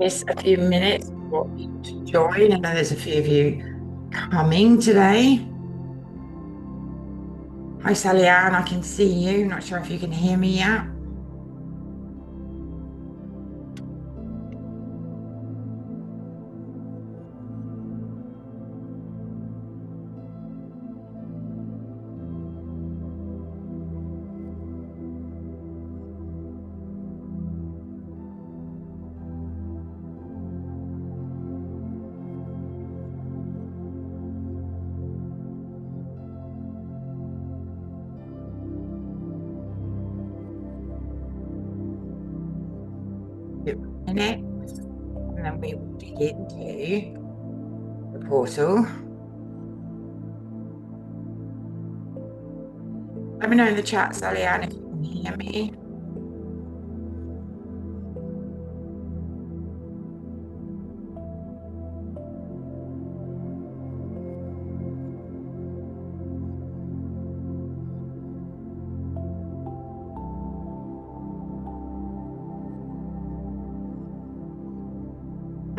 Just a few minutes for you to join. I know there's a few of you coming today. Hi, Sally Ann, I can see you. Not sure if you can hear me yet. A minute, and then we will dig into the portal. Let me know in the chat, Sally Ann, if you can hear me.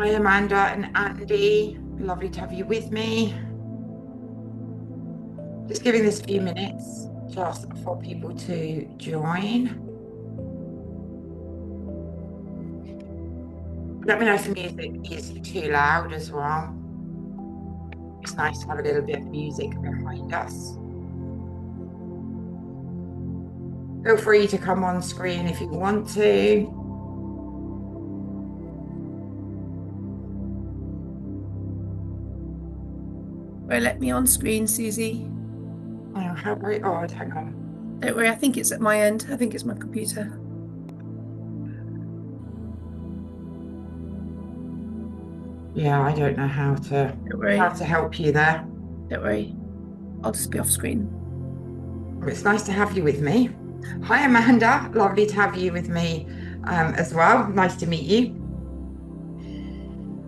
Hi, Amanda and Andy. Lovely to have you with me. Just giving this a few minutes just for people to join. Let me know if the music is too loud as well. It's nice to have a little bit of music behind us. Feel free to come on screen if you want to. Won't let me on screen, Susie. Oh, how very odd. Hang on. Don't worry, I think it's at my end. I think it's my computer. Yeah, I don't know how to help you there. Don't worry. I'll just be off screen. It's nice to have you with me. Hi, Amanda. Lovely to have you with me as well. Nice to meet you.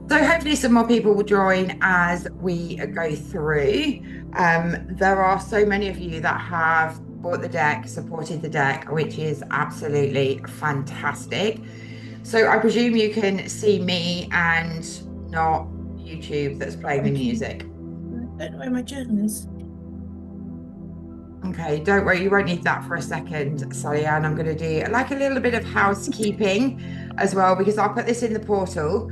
So hopefully some more people will join as we go through. There are so many of you that have bought the deck, supported the deck, which is absolutely fantastic. So I presume you can see me and not YouTube that's playing the music. I don't know where my journal is. Okay, don't worry, you won't need that for a second, Sally Ann. I'm going to do like a little bit of housekeeping as well, because I'll put this in the portal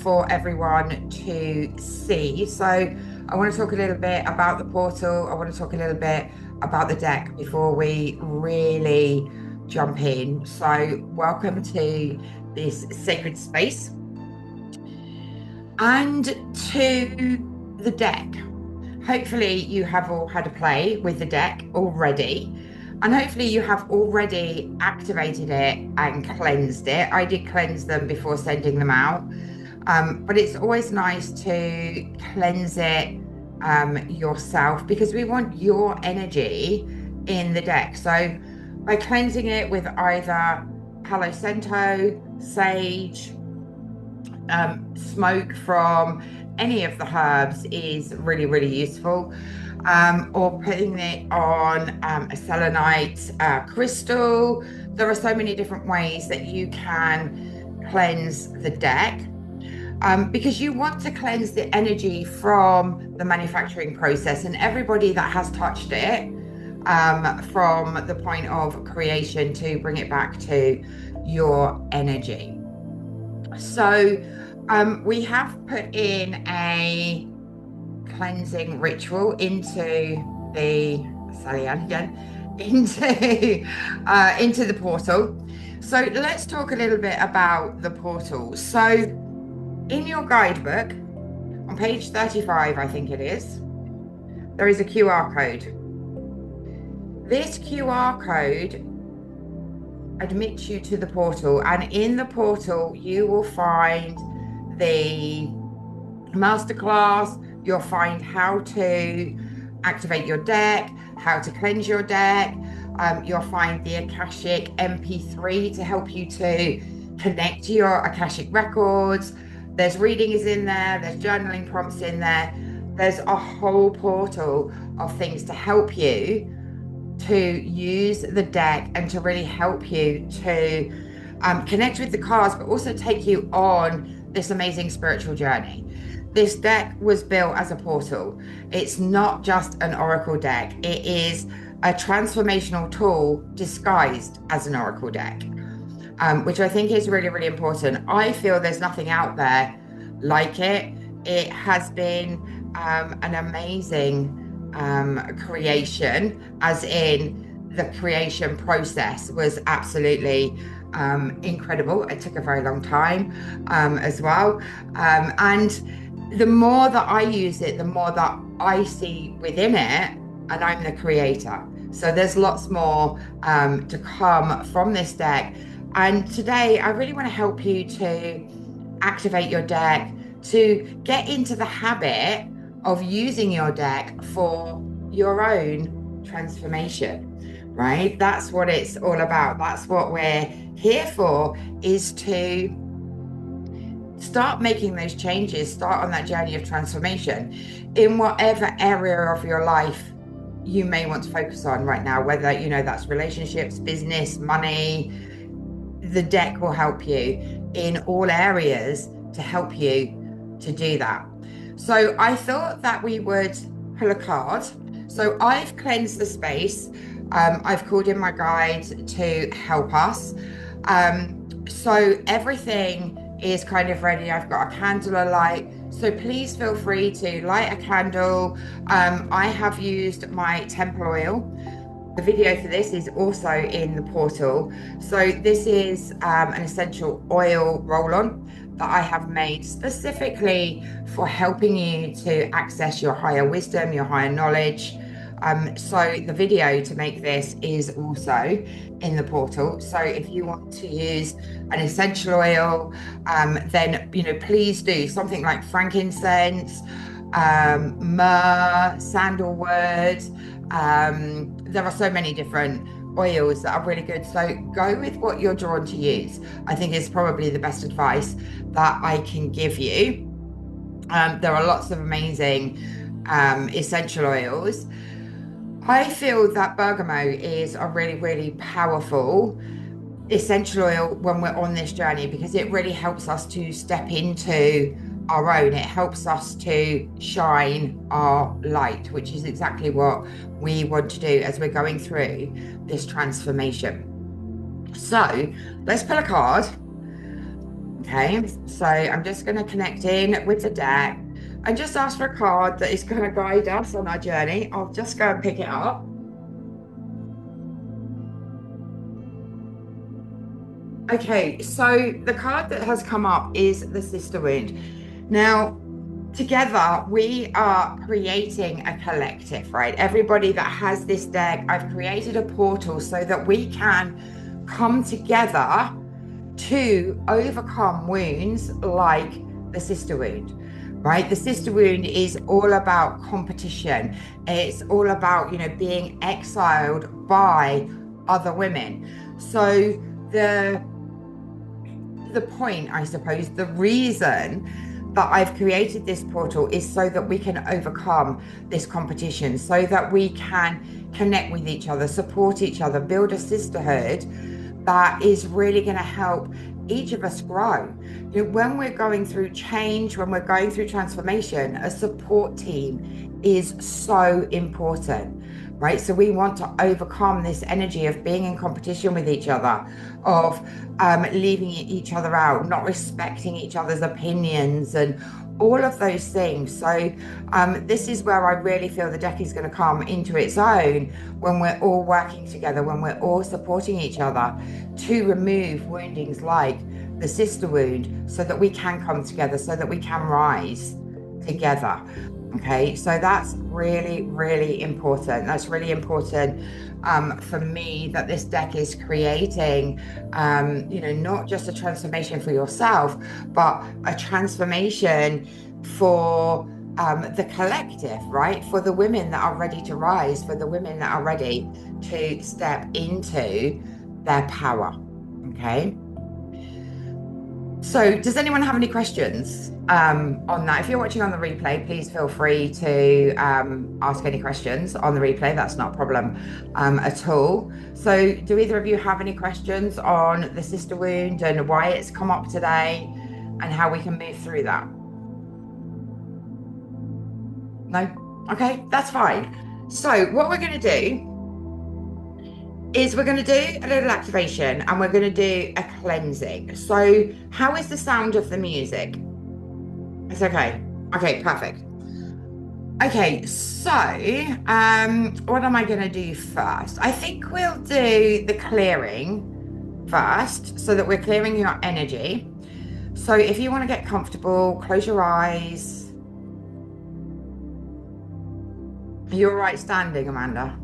for everyone to see. So I want to talk a little bit about the portal. I want to talk a little bit about the deck before we really jump in. So welcome to this sacred space and to the deck. Hopefully you have all had a play with the deck already, and hopefully you have already activated it and cleansed it. I did cleanse them before sending them out, but it's always nice to cleanse it yourself, because we want your energy in the deck. So by cleansing it with either Palo Santo, sage, smoke from any of the herbs is really, really useful. Or putting it on a selenite crystal. There are so many different ways that you can cleanse the deck, because you want to cleanse the energy from the manufacturing process and everybody that has touched it, from the point of creation to bring it back to your energy. So we have put in a cleansing ritual into the Sally Ann again, into the portal. So let's talk a little bit about the portal. So in your guidebook, on page 35, I think it is, there is a QR code. This QR code admits you to the portal, and in the portal you will find the masterclass. You'll find how to activate your deck, how to cleanse your deck. You'll find the Akashic MP3 to help you to connect to your Akashic records. There's readings in there, there's journaling prompts in there. There's a whole portal of things to help you to use the deck and to really help you to connect with the cards, but also take you on this amazing spiritual journey. This deck was built as a portal. It's not just an oracle deck. It is a transformational tool disguised as an oracle deck, which I think is really, really important. I feel there's nothing out there like it. It has been an amazing creation, as in the creation process was absolutely incredible. It took a very long time as well. And the more that I use it, the more that I see within it, and I'm the creator. So there's lots more to come from this deck. And today I really want to help you to activate your deck, to get into the habit of using your deck for your own transformation, right? That's what it's all about. That's what we're here for, is to start making those changes, start on that journey of transformation in whatever area of your life you may want to focus on right now, whether, you know, that's relationships, business, money. The deck will help you in all areas to help you to do that. So I thought that we would pull a card. So I've cleansed the space. I've called in my guide to help us. So everything is kind of ready. I've got a candle alight. So please feel free to light a candle. I have used my temple oil. The video for this is also in the portal. So this is an essential oil roll-on that I have made specifically for helping you to access your higher wisdom, your higher knowledge. So the video to make this is also in the portal. So if you want to use an essential oil, then, you know, please do something like frankincense, myrrh, sandalwood. There are so many different oils that are really good. So go with what you're drawn to use. I think is probably the best advice that I can give you. There are lots of amazing essential oils. I feel that bergamot is a really, really powerful essential oil when we're on this journey, because it really helps us to step into our own. It helps us to shine our light, which is exactly what we want to do as we're going through this transformation. So let's pull a card. Okay, so I'm just going to connect in with the deck and just ask for a card that is going to guide us on our journey. I'll just go and pick it up. Okay, so the card that has come up is the Sister Wound. Now, together we are creating a collective, right? Everybody that has this deck, I've created a portal so that we can come together to overcome wounds like the Sister Wound, right? The Sister Wound is all about competition. It's all about, you know, being exiled by other women. So the point, I suppose, the reason that I've created this portal is so that we can overcome this competition, so that we can connect with each other, support each other, build a sisterhood that is really going to help each of us grow. You know, when we're going through change, when we're going through transformation, a support team is so important, right? So we want to overcome this energy of being in competition with each other, of leaving each other out, not respecting each other's opinions, and all of those things. So this is where I really feel the deck is going to come into its own, when we're all working together, when we're all supporting each other to remove woundings like the Sister Wound, so that we can come together, so that we can rise together. Okay, so that's really, really important. That's really important for me, that this deck is creating, you know, not just a transformation for yourself, but a transformation for the collective, right? For the women that are ready to rise, for the women that are ready to step into their power. Okay. So, does anyone have any questions on that? If you're watching on the replay, please feel free to ask any questions on the replay. That's not a problem at all. So, do either of you have any questions on the sister wound and why it's come up today and how we can move through that? No? Okay, that's fine. So, what we're going to do is we're going to do a little activation and we're going to do a cleansing. So, how is the sound of the music? It's okay. Okay, perfect. Okay, so what am I going to do first? I think we'll do the clearing first so that we're clearing your energy. So, if you want to get comfortable, close your eyes. Are you all right standing, Amanda?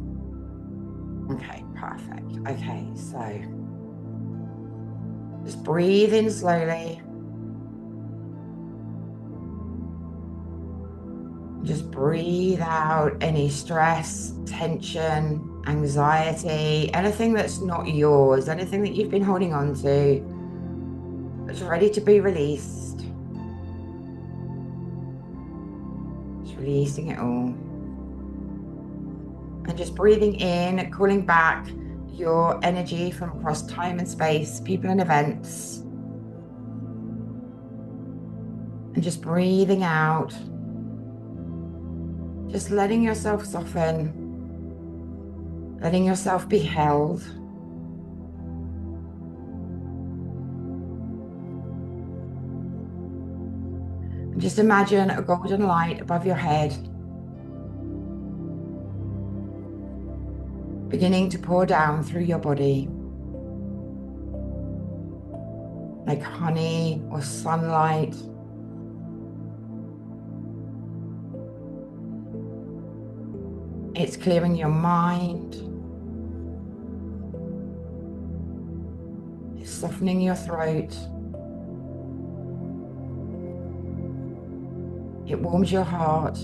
Okay, perfect. Okay, so just breathe in slowly. Just breathe out any stress, tension, anxiety, anything that's not yours, anything that you've been holding on to, that's ready to be released. Just releasing it all. And just breathing in, calling back your energy from across time and space, people and events. And just breathing out. Just letting yourself soften. Letting yourself be held. And just imagine a golden light above your head, beginning to pour down through your body like honey or sunlight. It's clearing your mind. It's softening your throat. It warms your heart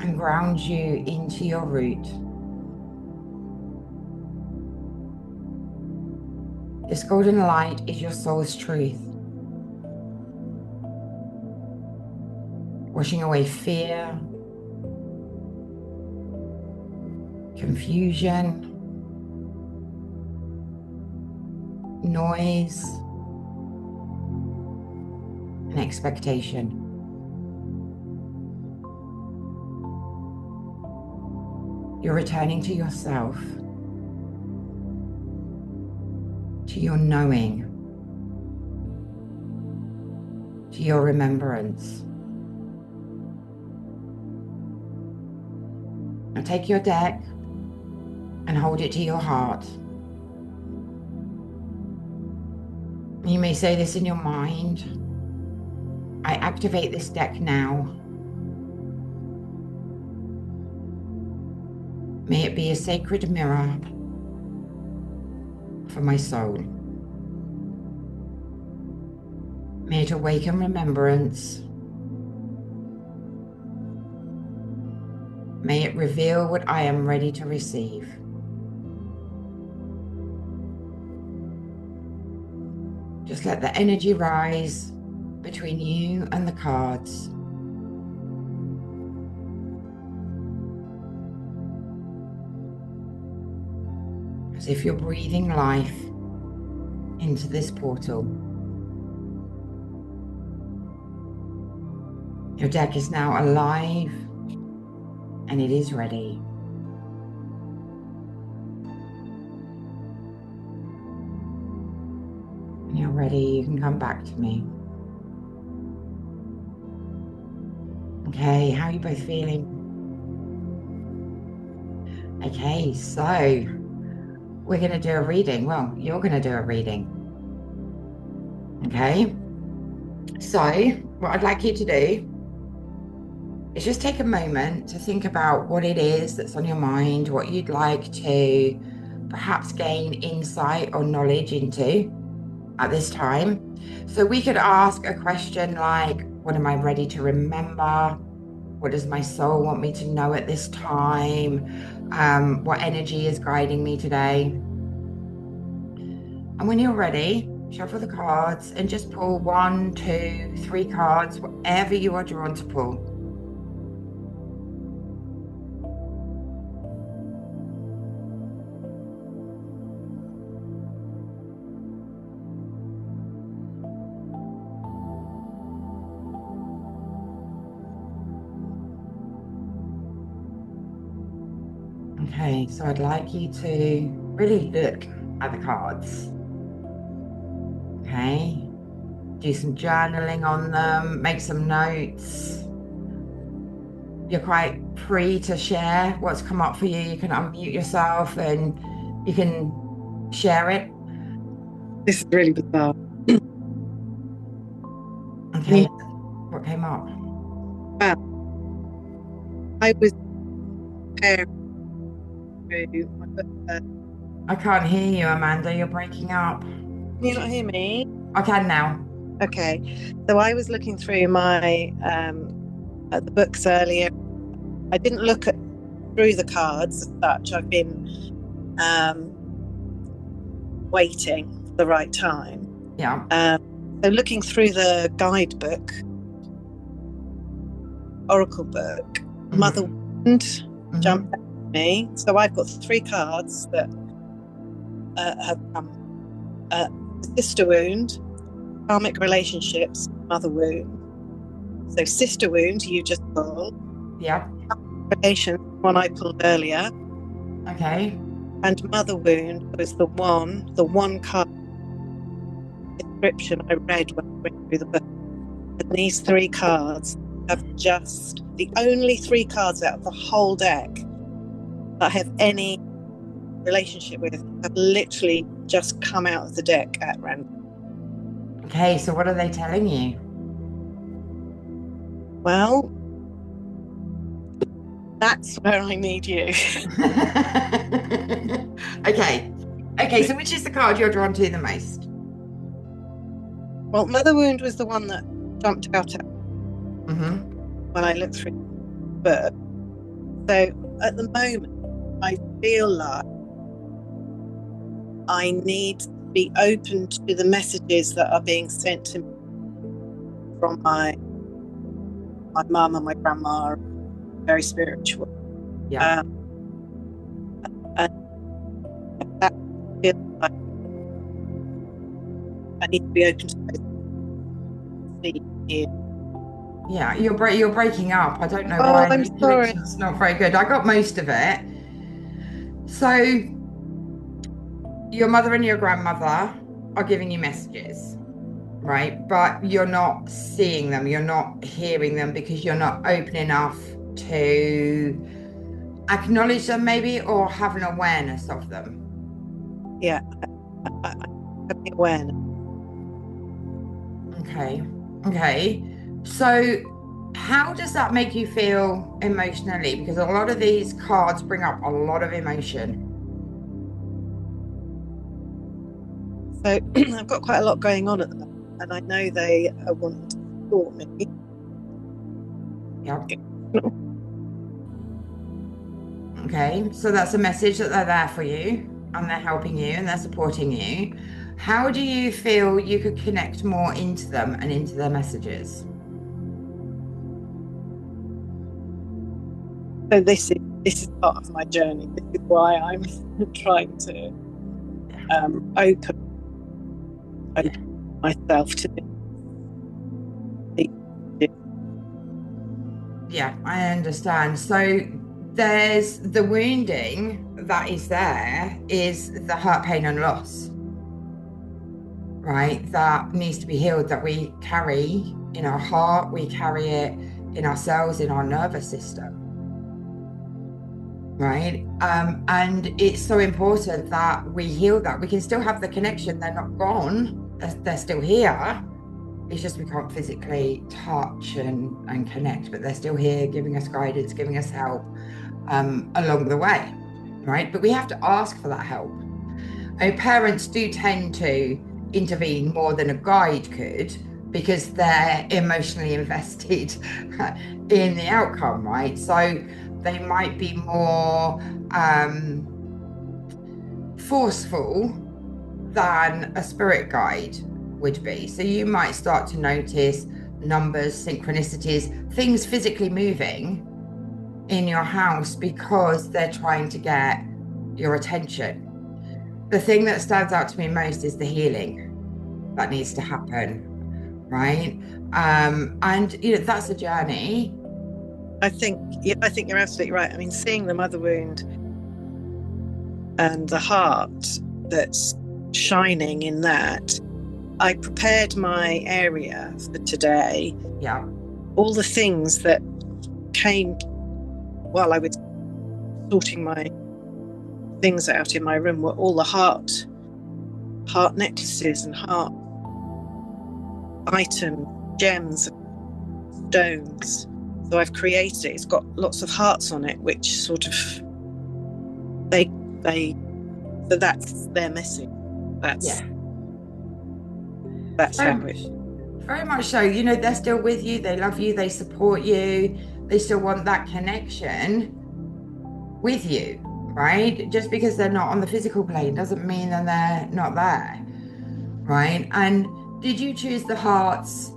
and grounds you into your root. This golden light is your soul's truth, washing away fear, confusion, noise, and expectation. You're returning to yourself, to your knowing, to your remembrance. Now take your deck and hold it to your heart. You may say this in your mind. I activate this deck now. May it be a sacred mirror for my soul. May it awaken remembrance. May it reveal what I am ready to receive. Just let the energy rise between you and the cards. As if you're breathing life into this portal. Your deck is now alive and it is ready. When you're ready, you can come back to me. Okay, how are you both feeling? Okay, so we're going to do a reading. Well, you're going to do a reading. Okay, so what I'd like you to do is just take a moment to think about what it is that's on your mind, what you'd like to perhaps gain insight or knowledge into at this time. So we could ask a question like, what am I ready to remember? What does my soul want me to know at this time? What energy is guiding me today? And when you're ready, shuffle the cards and just pull 1, 2, 3 cards, whatever you are drawn to pull. Okay, so I'd like you to really look at the cards. Okay, do some journaling on them, make some notes. You're quite free to share what's come up for you. You can unmute yourself and you can share it. This is really bizarre. Okay, what came up? Well, I was preparing through my book. I can't hear you, Amanda. You're breaking up. Can you not hear me? I can now. Okay. So I was looking through my the books earlier. I didn't look through the cards as such. I've been waiting for the right time. Yeah. So looking through the guidebook, Oracle book, Mother Wind jumped out at me. So I've got 3 cards that have come. Sister Wound, Karmic Relationships, Mother Wound. So Sister Wound, you just pulled. Yeah. Relations, one I pulled earlier. Okay. And Mother Wound was the one card description I read when I went through the book. And these 3 cards have just the only 3 cards out of the whole deck that I have any relationship with have literally just come out of the deck at random. Okay, so what are they telling you? Well, that's where I need you. Okay, so which is the card you're drawn to the most? Well, Mother Wound was the one that jumped out at when I looked through the book. So at the moment, I feel like I need to be open to the messages that are being sent to me from my mum and my grandma. Very spiritual. Yeah. And that feels like I need to be open to those. Yeah, you're breaking up. I don't know Oh, why. I'm The sorry. connection's not very good. I got most of it. So your mother and your grandmother are giving you messages, right? But you're not seeing them. You're not hearing them because you're not open enough to acknowledge them maybe, or have an awareness of them. Yeah, I have the awareness. Okay. So how does that make you feel emotionally? Because a lot of these cards bring up a lot of emotion. So I've got quite a lot going on at the moment, and I know they want to support me. Yeah. Okay, so that's a message that they're there for you and they're helping you and they're supporting you. How do you feel you could connect more into them and into their messages? So this is part of my journey. This is why I'm trying to open myself to this. Yeah, I understand. So there's the wounding that is there is the hurt, pain, and loss, right? That needs to be healed, that we carry in our heart, we carry it in our cells, in our nervous system, right? And it's so important that we heal that. We can still have the connection. They're not gone. They're still here. It's just we can't physically touch and connect, but they're still here giving us guidance, giving us help along the way, right? But we have to ask for that help. Parents do tend to intervene more than a guide could because they're emotionally invested in the outcome, right? So they might be more forceful than a spirit guide would be. So you might start to notice numbers, synchronicities, things physically moving in your house because they're trying to get your attention. The thing that stands out to me most is the healing that needs to happen, right? And that's a journey. I think you're absolutely right. I mean, seeing the mother wound and the heart that's shining in that, I prepared my area for today. Yeah. All the things that came while I was sorting my things out in my room were all the heart necklaces and heart items, gems, stones. So I've created it. It's got lots of hearts on it, which sort of so that's their message. That's how it. Very much so. They're still with you. They love you. They support you. They still want that connection with you, right? Just because they're not on the physical plane doesn't mean that they're not there, right? And did you choose the hearts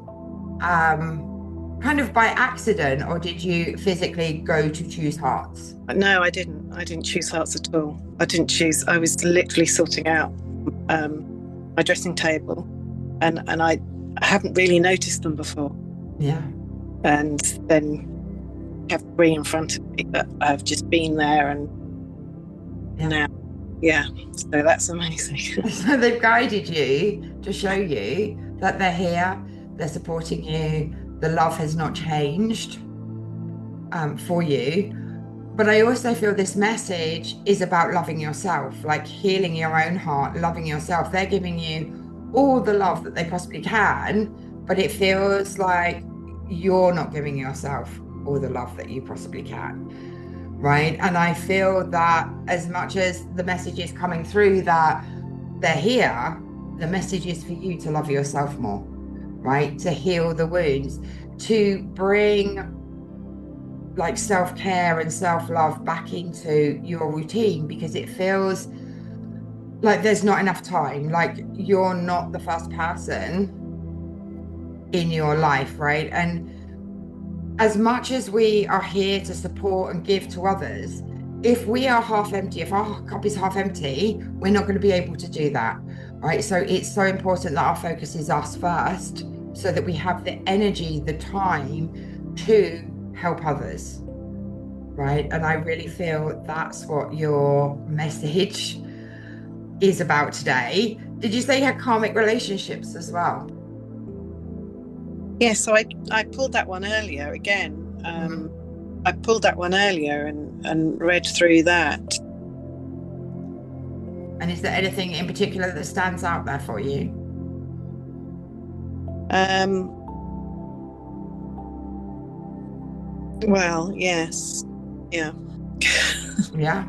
kind of by accident, or did you physically go to choose hearts? No, I didn't choose hearts at all. I was literally sorting out my dressing table, and I haven't really noticed them before. Yeah. And then have three in front of me that I've just been there, and now, so that's amazing. So they've guided you to show you that they're here, they're supporting you, the love has not changed for you. But I also feel this message is about loving yourself, like healing your own heart, loving yourself. They're giving you all the love that they possibly can, but it feels like you're not giving yourself all the love that you possibly can, right? And I feel that as much as the message is coming through that they're here, the message is for you to love yourself more, right? To heal the wounds, to bring like self-care and self-love back into your routine, because it feels like there's not enough time. Like you're not the first person in your life, right? And as much as we are here to support and give to others, if we are half empty, if our cup is half empty, we're not going to be able to do that, right? So it's so important that our focus is us first, so that we have the energy, the time to help others, right? And I really feel that's what your message is about today. Did you say you had karmic relationships as well? Yeah, so I pulled that one earlier again. I pulled that one earlier and read through that. And is there anything in particular that stands out there for you? Well, yes. Yeah. Yeah.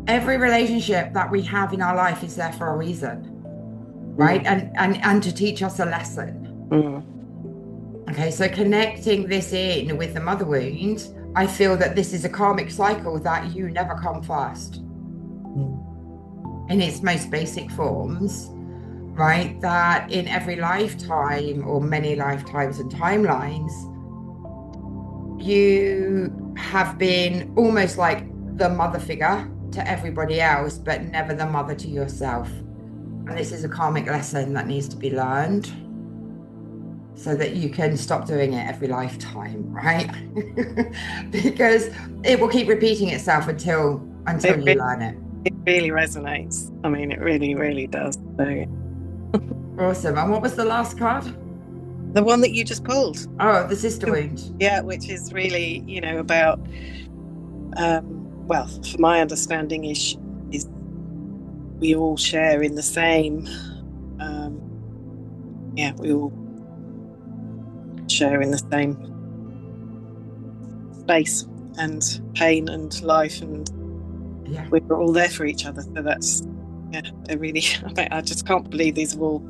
Every relationship that we have in our life is there for a reason, right? And to teach us a lesson. Okay, so connecting this in with the mother wound, I feel that this is a karmic cycle that you never come first in its most basic forms, right? That in every lifetime or many lifetimes and timelines, you have been almost like the mother figure to everybody else, but never the mother to yourself. And this is a karmic lesson that needs to be learned, so that you can stop doing it every lifetime, right? Because it will keep repeating itself until you learn it. It really resonates. I mean, it really, really does. So. Awesome. And what was the last card? The one that you just pulled. Oh, the sister wound. Yeah, which is really, about, well, for my understanding is we all share in the same, we all share in the same space and pain and life, and we're all there for each other. So that's, they're really, I just can't believe these are all.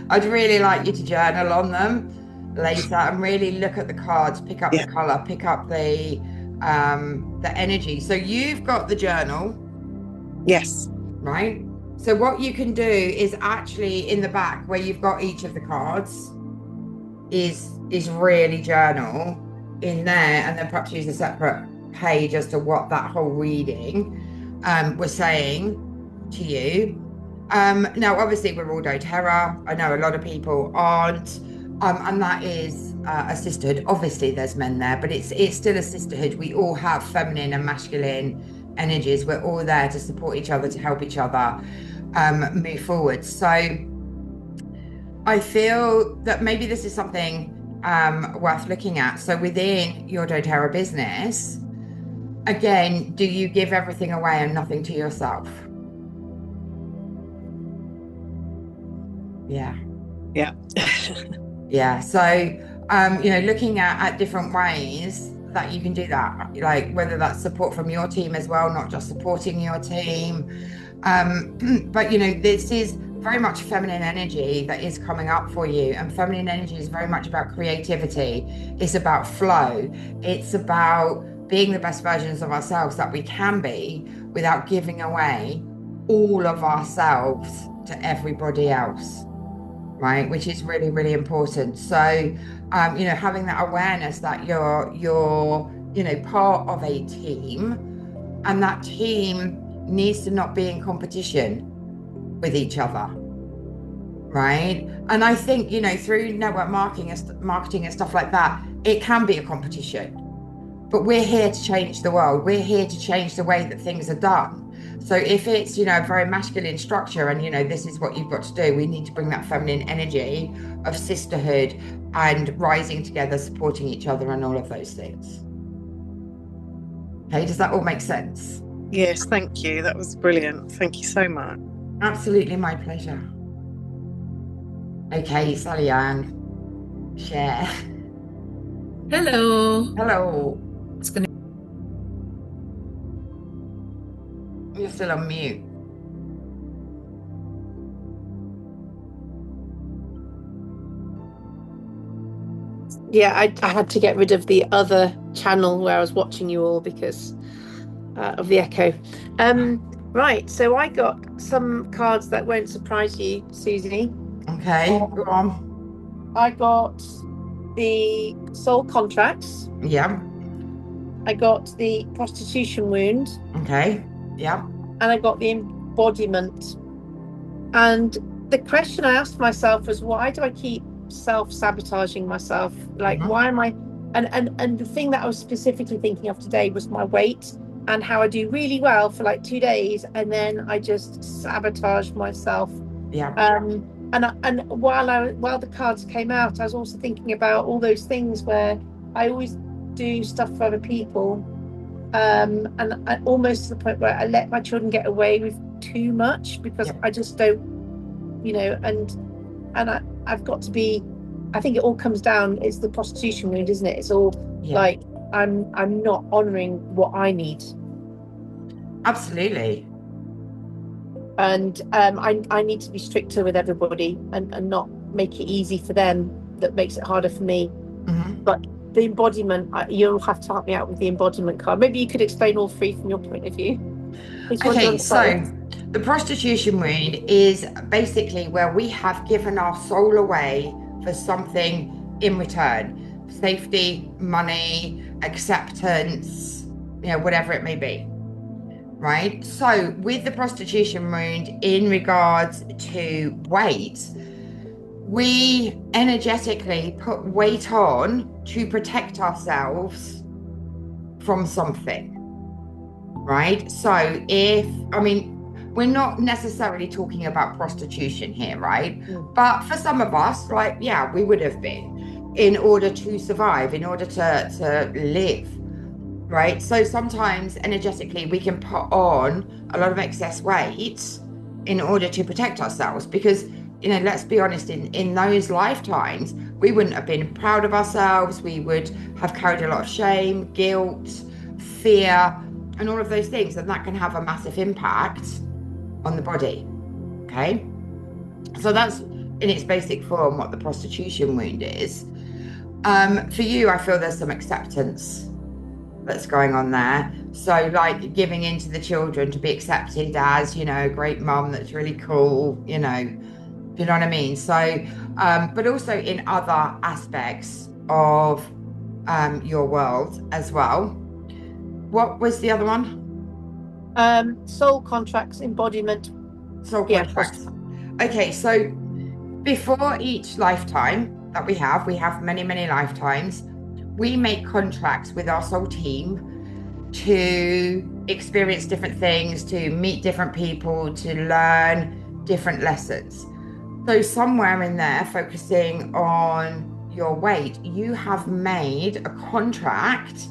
I'd really like you to journal on them later and really look at the cards, pick up the color, pick up the energy. So you've got the journal. Yes. Right? So what you can do is actually in the back where you've got each of the cards is really journal in there, and then perhaps use a separate page as to what that whole reading was saying to you. Now, obviously, we're all doTERRA. I know a lot of people aren't, and that is a sisterhood. Obviously, there's men there, but it's still a sisterhood. We all have feminine and masculine energies. We're all there to support each other, to help each other move forward. So I feel that maybe this is something worth looking at. So within your doTERRA business, again, do you give everything away and nothing to yourself? Yeah. Yeah. So, looking at different ways that you can do that, like whether that's support from your team as well, not just supporting your team. But, this is very much feminine energy that is coming up for you. And feminine energy is very much about creativity. It's about flow. It's about being the best versions of ourselves that we can be without giving away all of ourselves to everybody else. Right, which is really, really important. So, having that awareness that you're part of a team, and that team needs to not be in competition with each other, right? And I think through network marketing and stuff like that, it can be a competition. But we're here to change the world. We're here to change the way that things are done. So if it's, a very masculine structure and, this is what you've got to do, we need to bring that feminine energy of sisterhood and rising together, supporting each other and all of those things. Okay, does that all make sense? Yes, thank you. That was brilliant. Thank you so much. Absolutely, my pleasure. Okay, Sally Ann, share. Hello. Hello. It's gonna. You're still on mute. Yeah, I had to get rid of the other channel where I was watching you all because of the echo. Right, so I got some cards that won't surprise you, Susie. Okay, go on. I got the soul contracts. Yeah. I got the prostitution wound. Okay. Yeah. And I got the embodiment. And the question I asked myself was, why do I keep self-sabotaging myself? Like, why am I? And the thing that I was specifically thinking of today was my weight and how I do really well for like 2 days, and then I just sabotage myself. Yeah. And while the cards came out, I was also thinking about all those things where I always do stuff for other people, and I, almost to the point where I let my children get away with too much because I just don't, and I've got to be. I think it all comes down. It's the prostitution wound, isn't it? It's all like I'm not honouring what I need. Absolutely. And I need to be stricter with everybody and not make it easy for them. That makes it harder for me. But the embodiment, you'll have to help me out with the embodiment card. Maybe you could explain all three from your point of view. Okay, so the prostitution wound is basically where we have given our soul away for something in return. Safety, money, acceptance, whatever it may be. Right? So with the prostitution wound in regards to weight, we energetically put weight on to protect ourselves from something, right? So we're not necessarily talking about prostitution here, right? But for some of us, we would have been in order to survive, in order to live, right? So sometimes energetically we can put on a lot of excess weight in order to protect ourselves because let's be honest, in those lifetimes, we wouldn't have been proud of ourselves. We would have carried a lot of shame, guilt, fear, and all of those things. And that can have a massive impact on the body. Okay. So that's in its basic form what the prostitution wound is. For you, I feel there's some acceptance that's going on there. So like giving into the children to be accepted as, you know, a great mum that's really cool, you know, do you know what I mean? So, but also in other aspects of your world as well. What was the other one? Soul contracts, embodiment. Soul contracts. Okay, so before each lifetime that we have many, many lifetimes, we make contracts with our soul team to experience different things, to meet different people, to learn different lessons. So somewhere in there, focusing on your weight, you have made a contract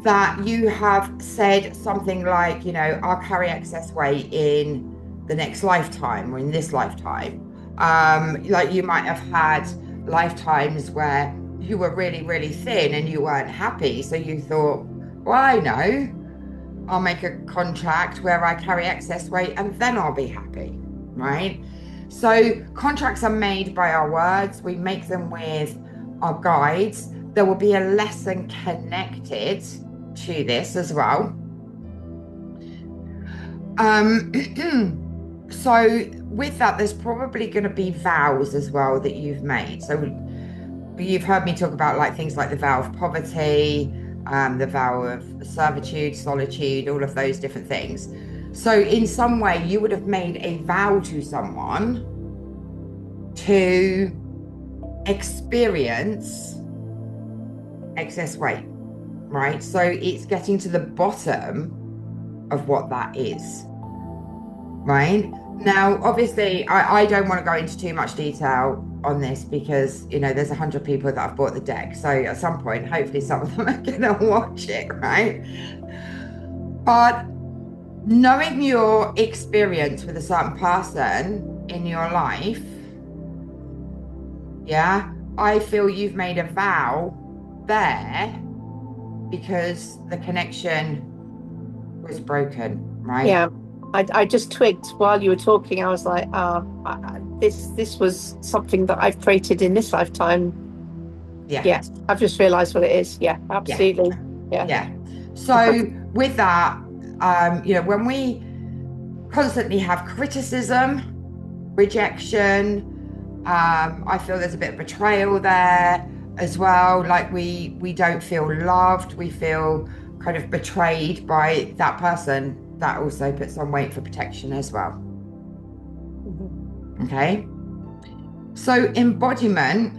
that you have said something like, you know, I'll carry excess weight in the next lifetime or in this lifetime. Like you might have had lifetimes where you were really, really thin and you weren't happy. So you thought, well, I know, I'll make a contract where I carry excess weight and then I'll be happy, right? So contracts are made by our words. We make them with our guides. There will be a lesson connected to this as well. So with that, there's probably going to be vows as well that you've made. So you've heard me talk about like things like the vow of poverty, the vow of servitude, solitude, all of those different things. So in some way, you would have made a vow to someone to experience excess weight, right? So it's getting to the bottom of what that is, right? Now, obviously, I don't want to go into too much detail on this because, you know, there's 100 people that have bought the deck. So at some point, hopefully some of them are going to watch it, right? But knowing your experience with a certain person in your life, yeah, I feel you've made a vow there because the connection was broken, right? Yeah, I just twigged while you were talking. I was like, this was something that I've created in this lifetime. Yeah. Yes, I've just realised what it is. Yeah, absolutely. Yeah. So with that, you know, when we constantly have criticism, rejection, I feel there's a bit of betrayal there as well. Like we don't feel loved. We feel kind of betrayed by that person. That also puts on weight for protection as well. Mm-hmm. Okay. So embodiment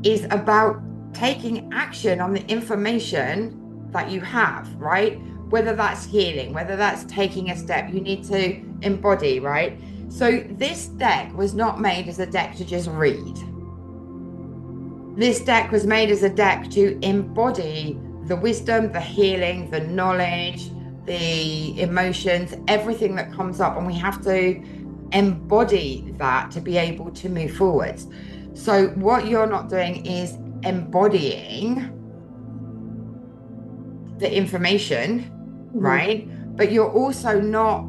is about taking action on the information that you have, right? Whether that's healing, whether that's taking a step, you need to embody, right? So this deck was not made as a deck to just read. This deck was made as a deck to embody the wisdom, the healing, the knowledge, the emotions, everything that comes up, and we have to embody that to be able to move forwards. So what you're not doing is embodying the information, mm-hmm. right? But you're also not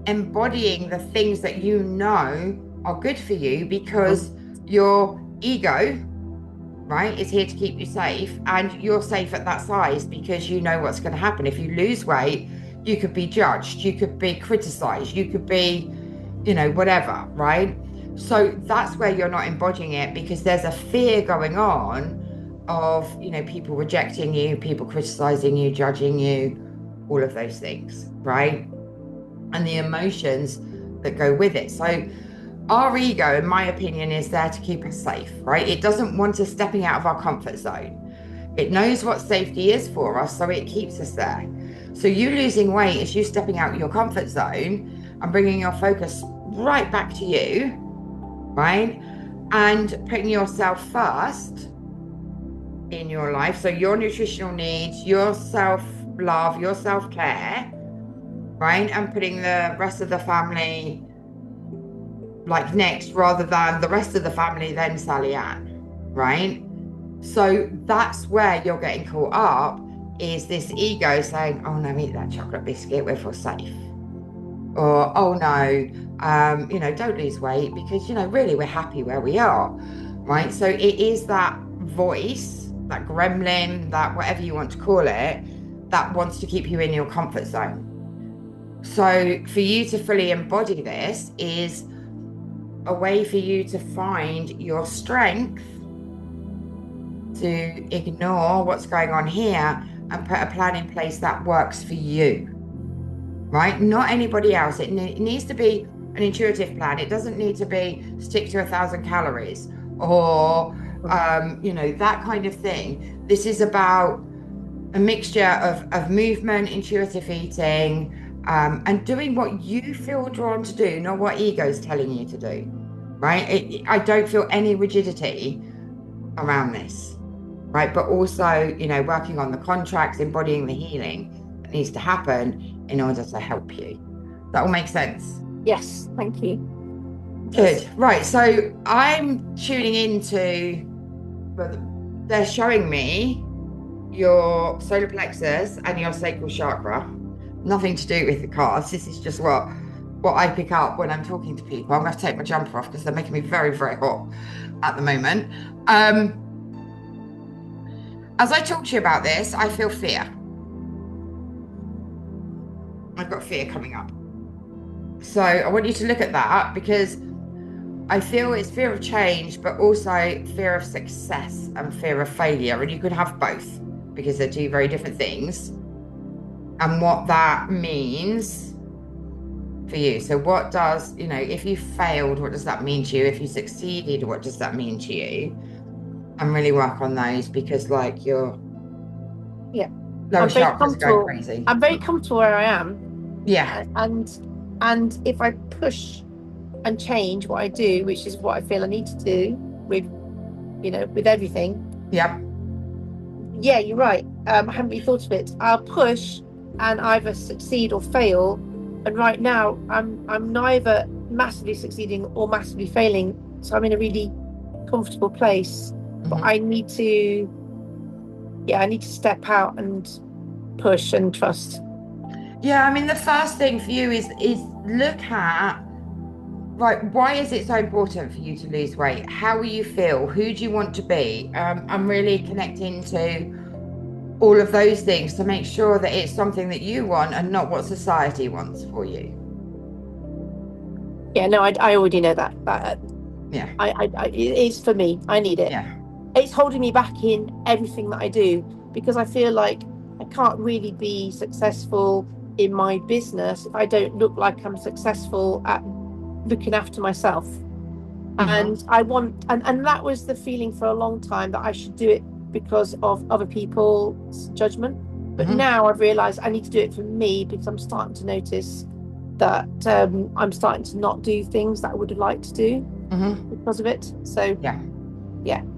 embodying the things that you know are good for you because your ego, right, is here to keep you safe, and you're safe at that size because you know what's going to happen. If you lose weight, you could be judged, you could be criticized, you could be, you know, whatever, right? So that's where you're not embodying it because there's a fear going on of, you know, people rejecting you, people criticizing you, judging you, all of those things, right? And the emotions that go with it. So our ego, in my opinion, is there to keep us safe, right? It doesn't want us stepping out of our comfort zone. It knows what safety is for us, so it keeps us there. So you losing weight is you stepping out your comfort zone and bringing your focus right back to you, right? And putting yourself first in your life. So your nutritional needs, your self-love, your self-care, right? And putting the rest of the family like next rather than the rest of the family then Sally Ann, right? So that's where you're getting caught up, is this ego saying, oh no, eat that chocolate biscuit, we'll feel safe. Or, oh no, you know, don't lose weight because, you know, really we're happy where we are, right? So it is that voice, that gremlin, that whatever you want to call it, that wants to keep you in your comfort zone. So for you to fully embody this is a way for you to find your strength, to ignore what's going on here and put a plan in place that works for you, right? Not anybody else. It needs to be an intuitive plan. It doesn't need to be stick to 1,000 calories or, that kind of thing. This is about a mixture of movement, intuitive eating, and doing what you feel drawn to do, not what ego's telling you to do, right? I don't feel any rigidity around this, right? But also, working on the contracts, embodying the healing that needs to happen in order to help you. That all makes sense? Yes, thank you. Good. Right, so I'm tuning into, they're showing me your solar plexus and your sacral chakra. Nothing to do with the cards. This is just what I pick up when I'm talking to people. I'm going to take my jumper off because they're making me very, very hot at the moment. As I talk to you about this, I feel fear. I've got fear coming up. So I want you to look at that, because I feel it's fear of change, but also fear of success and fear of failure. And you could have both, because they're two very different things. And what that means for you. So what does, if you failed, what does that mean to you? If you succeeded, what does that mean to you? And really work on those, because your lower chakras are going crazy. I'm very comfortable where I am. Yeah. And if I push and change what I do, which is what I feel I need to do with everything. Yep. Yeah, you're right. I haven't really thought of it. I'll push and either succeed or fail. And right now I'm neither massively succeeding or massively failing. So I'm in a really comfortable place. Mm-hmm. But I need to step out and push and trust. Yeah, I mean, the first thing for you is look at, right, why is it so important for you to lose weight? How will you feel? Who do you want to be? I'm really connecting to all of those things to make sure that it's something that you want and not what society wants for you. Yeah, no, I already know that. Yeah. It's for me. I need it. Yeah. It's holding me back in everything that I do, because I feel like I can't really be successful in my business if I don't look like I'm successful at looking after myself. Mm-hmm. And I want, and that was the feeling for a long time, that I should do it because of other people's judgment. But mm-hmm. now I've realized I need to do it for me, because I'm starting to notice that I'm starting to not do things that I would have liked to do mm-hmm. because of it. So yeah,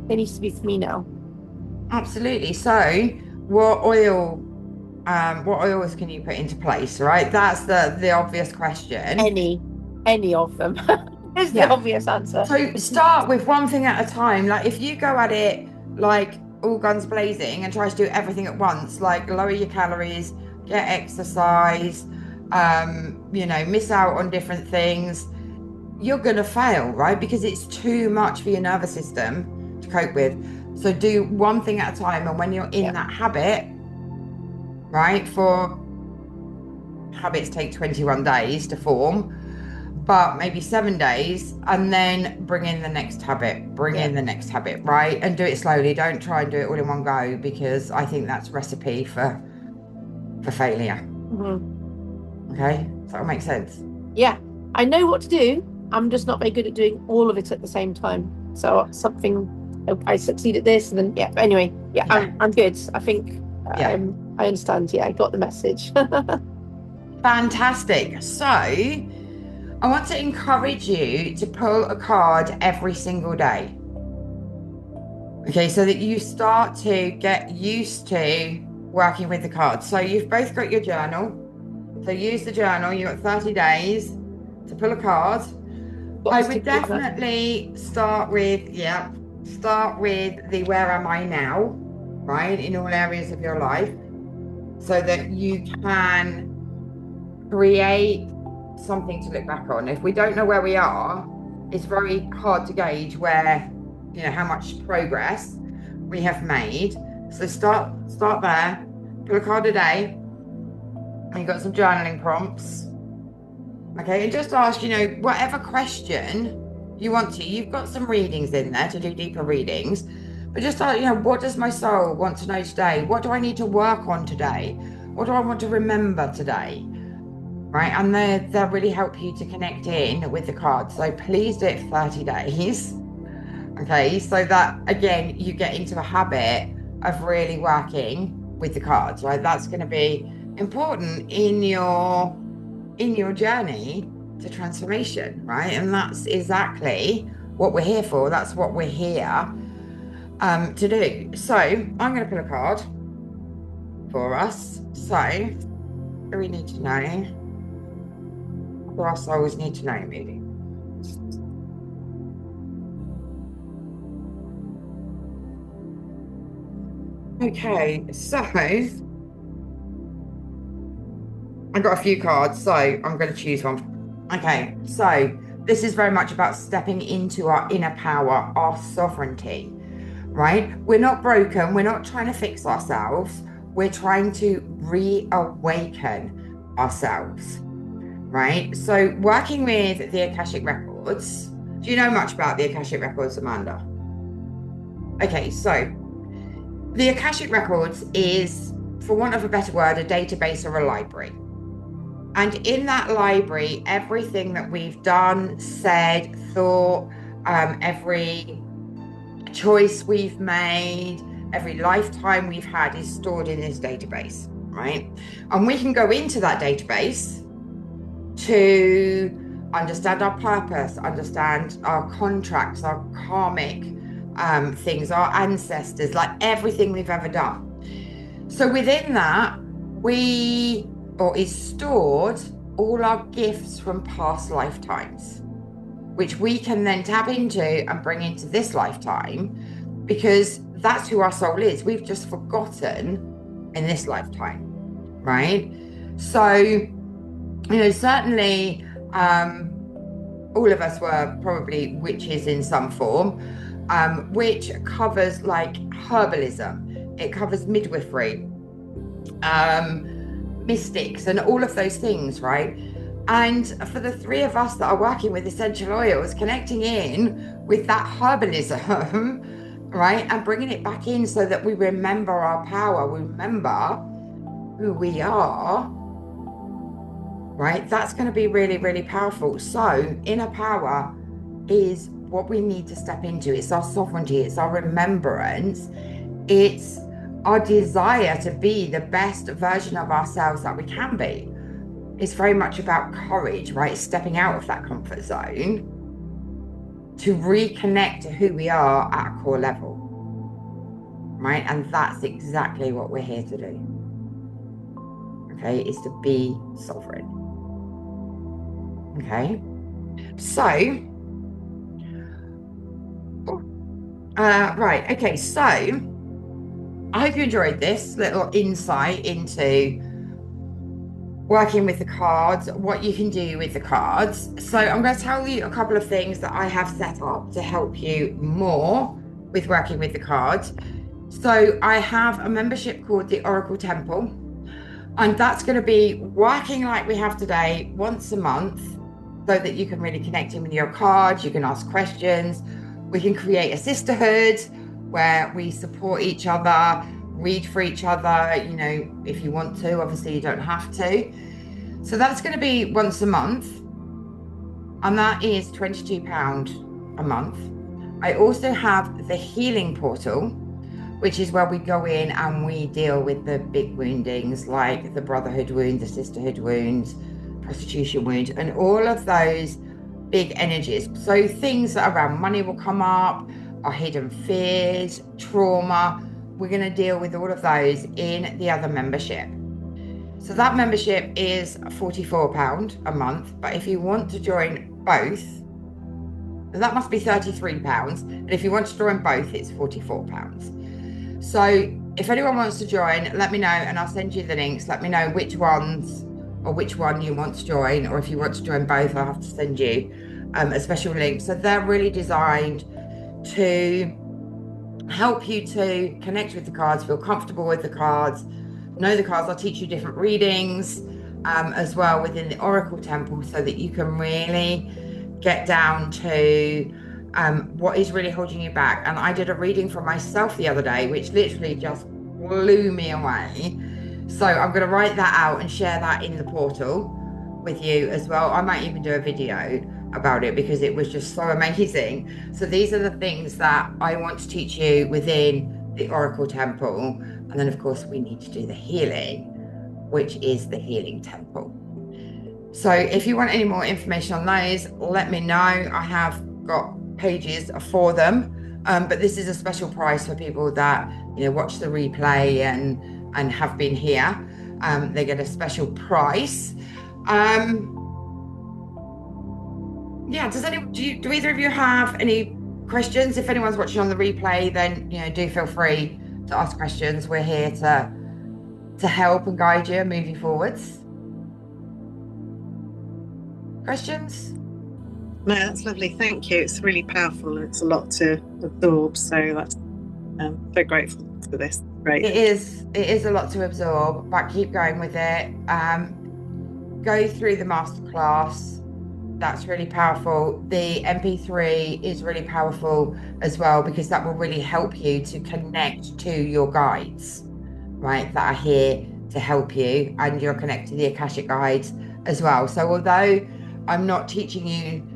it needs to be for me now. Absolutely. So what oils can you put into place, right? That's the obvious question. Any of them is the obvious answer. So start with one thing at a time. Like, if you go at it all guns blazing and try to do everything at once, lower your calories, get exercise, miss out on different things, you're gonna fail, right? Because it's too much for your nervous system to cope with. So do one thing at a time, and when you're in that habit, right, for habits take 21 days to form, but maybe 7 days, and then bring in the next habit, in the next habit, right? And do it slowly. Don't try and do it all in one go, because I think that's a recipe for failure. Mm-hmm. Okay, does that make sense? Yeah, I know what to do. I'm just not very good at doing all of it at the same time. So I succeed at this, and then anyway, I'm good. I think I understand. I got the message. Fantastic. So I want to encourage you to pull a card every single day. Okay, so that you start to get used to working with the cards. So you've both got your journal. So use the journal. You've got 30 days to pull a card. I would definitely start with the where am I now, right, in all areas of your life, so that you can create something to look back on. If we don't know where we are, it's very hard to gauge how much progress we have made. So start there, pull a card a day. And you've got some journaling prompts. Okay, and just ask, whatever question you want to. You've got some readings in there to do deeper readings. But just ask, what does my soul want to know today? What do I need to work on today? What do I want to remember today? Right, and they'll really help you to connect in with the cards. So please do it for 30 days. Okay, so that, again, you get into a habit of really working with the cards, right? That's going to be important in your journey to transformation, right? And that's exactly what we're here for. That's what we're here to do. So I'm going to pull a card for us. So what do we need to know? What do our souls need to know, maybe? Okay, so I've got a few cards, so I'm going to choose one. Okay, so this is very much about stepping into our inner power, our sovereignty, right? We're not broken. We're not trying to fix ourselves. We're trying to reawaken ourselves, right? So working with the Akashic Records, do you know much about the Akashic Records, Amanda? Okay, so the Akashic Records is, for want of a better word, a database or a library. And in that library, everything that we've done, said, thought, every choice we've made, every lifetime we've had is stored in this database, right? And we can go into that database to understand our purpose, understand our contracts, our karmic things, our ancestors, like everything we've ever done. So within that, is stored all our gifts from past lifetimes, which we can then tap into and bring into this lifetime, because that's who our soul is. We've just forgotten in this lifetime, right? So, certainly all of us were probably witches in some form, which covers like herbalism, it covers midwifery, mystics, and all of those things, right? And for the three of us that are working with essential oils, connecting in with that herbalism, right, and bringing it back in so that we remember our power, we remember who we are, right? That's going to be really, really powerful. So inner power is what we need to step into. It's our sovereignty, it's our remembrance, it's our desire to be the best version of ourselves that we can be. It's very much about courage, right? Stepping out of that comfort zone to reconnect to who we are at a core level, right? And that's exactly what we're here to do. Okay, is to be sovereign. Okay, so right, okay, so I hope you enjoyed this little insight into working with the cards, what you can do with the cards. So I'm going to tell you a couple of things that I have set up to help you more with working with the cards. So I have a membership called the Oracle Temple, and that's going to be working like we have today once a month, so that you can really connect in with your cards, you can ask questions, we can create a sisterhood where we support each other, read for each other, if you want to. Obviously you don't have to. So that's going to be once a month, and that is £22 a month. I also have the healing portal, which is where we go in and we deal with the big woundings, like the brotherhood wound, the sisterhood wound, prostitution wound, and all of those big energies. So things that around money will come up, our hidden fears, trauma. We're going to deal with all of those in the other membership. So that membership is £44 a month, but if you want to join both, that must be £33, and if you want to join both, it's £44. So if anyone wants to join, let me know and I'll send you the links. Let me know which ones or which one you want to join, or if you want to join both, I'll have to send you a special link. So they're really designed to help you to connect with the cards, feel comfortable with the cards, know the cards. I'll teach you different readings as well within the Oracle Temple, so that you can really get down to what is really holding you back. And I did a reading for myself the other day, which literally just blew me away. So I'm going to write that out and share that in the portal with you as well. I might even do a video about it because it was just so amazing. So these are the things that I want to teach you within the Oracle Temple. And then of course we need to do the healing, which is the Healing Temple. So if you want any more information on those, let me know. I have got pages for them, but this is a special price for people that, you know, watch the replay and have been here. They get a special price. Yeah, do either of you have any questions? If anyone's watching on the replay, then, you know, do feel free to ask questions. We're here to help and guide you and move you forwards. Questions? No, that's lovely. Thank you. It's really powerful and it's a lot to absorb. So that's so grateful for this. Great. It is a lot to absorb, but keep going with it. Go through the masterclass. That's really powerful. The MP3 is really powerful as well, because that will really help you to connect to your guides, right, that are here to help you, and you're connected to the Akashic guides as well. So although I'm not teaching you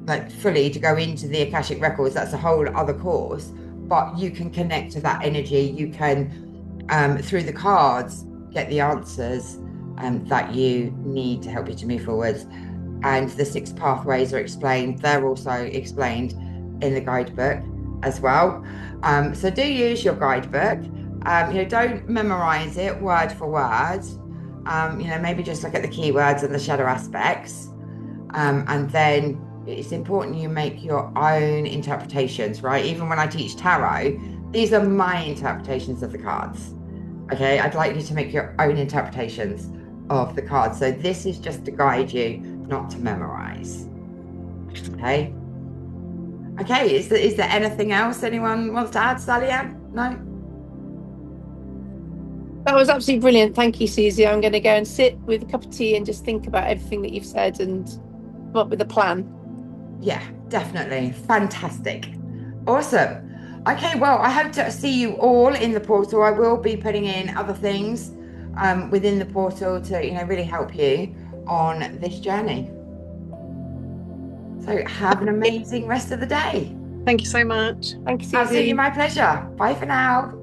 like fully to go into the Akashic records, that's a whole other course, but you can connect to that energy. You can through the cards get the answers that you need to help you to move forward. And the 6 pathways are explained. They're also explained in the guidebook as well. So do use your guidebook. You know, don't memorize it word for word. You know, maybe just look at the keywords and the shadow aspects. And then it's important you make your own interpretations, right? Even when I teach tarot, these are my interpretations of the cards. Okay, I'd like you to make your own interpretations of the cards. So this is just to guide you, not to memorize. Okay. Okay, is there anything else anyone wants to add, Sally-Ann? No? That was absolutely brilliant. Thank you, Suzi. I'm going to go and sit with a cup of tea and just think about everything that you've said and come up with a plan. Yeah, definitely. Fantastic. Awesome. Okay, well, I hope to see you all in the portal. I will be putting in other things within the portal to, you know, really help you on this journey. So have an amazing rest of the day. Thank you so much. Thank you, Suzi. Absolutely my pleasure. Bye for now.